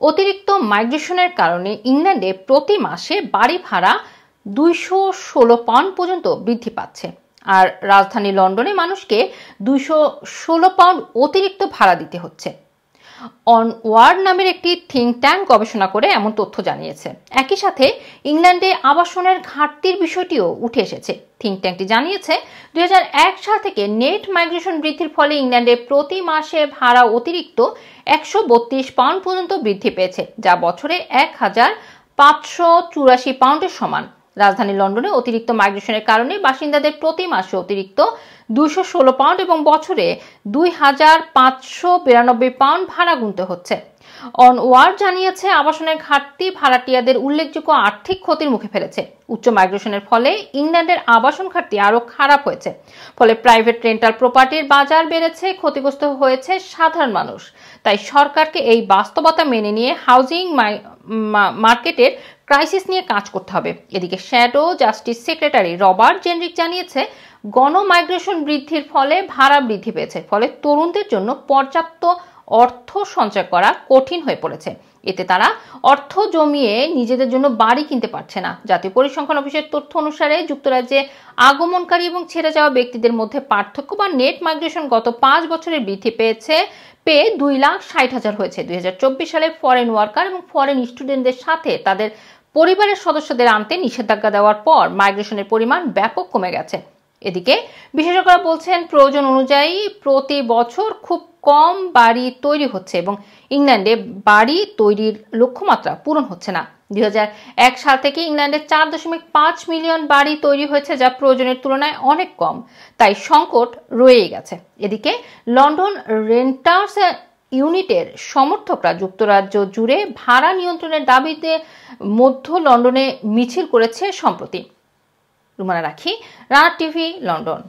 অতিরিক্ত মাইগ্রেশনের কারণে ইংল্যান্ডে প্রতি মাসে বাড়ি ভাড়া 216 পাউন্ড পর্যন্ত বৃদ্ধি পাচ্ছে, আর রাজধানী লন্ডনে মানুষকে 216 পাউন্ড অতিরিক্ত ভাড়া দিতে হচ্ছে। অনওয়ার্ড নামের একটি থিঙ্ক ট্যাঙ্ক গবেষণা করে এমন তথ্য জানিয়েছে। একই সাথে ইংল্যান্ডে আবাসনের ঘাটতির বিষয়টিও উঠে এসেছে। থিঙ্ক ট্যাঙ্কটি জানিয়েছে 2001 সাল থেকে নেট মাইগ্রেশন বৃদ্ধির ফলে ইংল্যান্ডে প্রতি মাসে ভাড়া অতিরিক্ত 132 পাউন্ড পর্যন্ত বৃদ্ধি পেয়েছে, যা বছরে 1584 পাউন্ডের সমান। রাজধানী লন্ডনে অতিরিক্ত মাইগ্রেশনের কারণে বাসিন্দাদের প্রতি মাসে অতিরিক্ত 216 পাউন্ড এবং বছরে 2592 পাউন্ড ভাড়া গুনতে হচ্ছে। অনওয়ার্ড জানিয়েছে আবাসনের ঘাটতি ভাড়াটিয়াদের উল্লেখযোগ্য আর্থিক ক্ষতির মুখে ফেলেছে। উচ্চ মাইগ্রেশনের ফলে ইংল্যান্ডের আবাসন ঘাটতি আরও খারাপ হয়েছে, ফলে প্রাইভেট রেন্টাল প্রপার্টির বাজার বেড়েছে, ক্ষতিগ্রস্ত হয়েছে সাধারণ মানুষ। তাই সরকারকে এই বাস্তবতা মেনে নিয়ে হাউজিং মার্কেটের ক্রাইসিস নিয়ে কাজ করতে হবে। এদিকে shadow justice secretary Robert generic জানিয়েছে গণ মাইগ্রেশন বৃদ্ধির ফলে ভাড়া বৃদ্ধি পেয়েছে, ফলে তরুণদের জন্য পর্যাপ্ত অর্থ সঞ্চয় করা কঠিন হয়ে পড়েছে। এতে তারা অর্থ জমিয়ে নিজেদের জন্য বাড়ি কিনতে পারছে না। জাতীয় পরিসংখ্যান অফিসের তথ্য অনুসারে যুক্তরাজ্যে আগমনকারী এবং ছেড়ে যাওয়া ব্যক্তিদের মধ্যে পার্থক্য বা নেট মাইগ্রেশন গত 5 বছরে বৃদ্ধি পেয়ে 2,60,000 হয়েছে। 2024 সালে ফরেন ওয়ার্কার এবং ফরেন স্টুডেন্টদের সাথে তাদের পরিবারের সদস্যদের আনতে নিষেধাজ্ঞা দেওয়ার পর মাইগ্রেশনের পরিমাণ ব্যাপক কমে গেছে। এদিকে বিশেষজ্ঞরা বলছেন প্রয়োজন অনুযায়ী প্রতি বছর খুব কম বাড়ি তৈরি হচ্ছে এবং ইংল্যান্ডে বাড়ি তৈরির লক্ষ্যমাত্রা পূরণ হচ্ছে না। 2001 সাল থেকে ইংল্যান্ডে 4.5 মিলিয়ন বাড়ি তৈরি হয়েছে, যা প্রয়োজনের তুলনায় অনেক কম। তাই সংকট রয়েই গেছে। এদিকে লন্ডন রেন্টার্স ইউনিটের সমর্থকরা যুক্তরাজ্য জুড়ে ভাড়া নিয়ন্ত্রণের দাবিতে মধ্য লন্ডনে মিছিল করেছে সম্প্রতি। রুমানা রাখি, রানা টিভি, লন্ডন।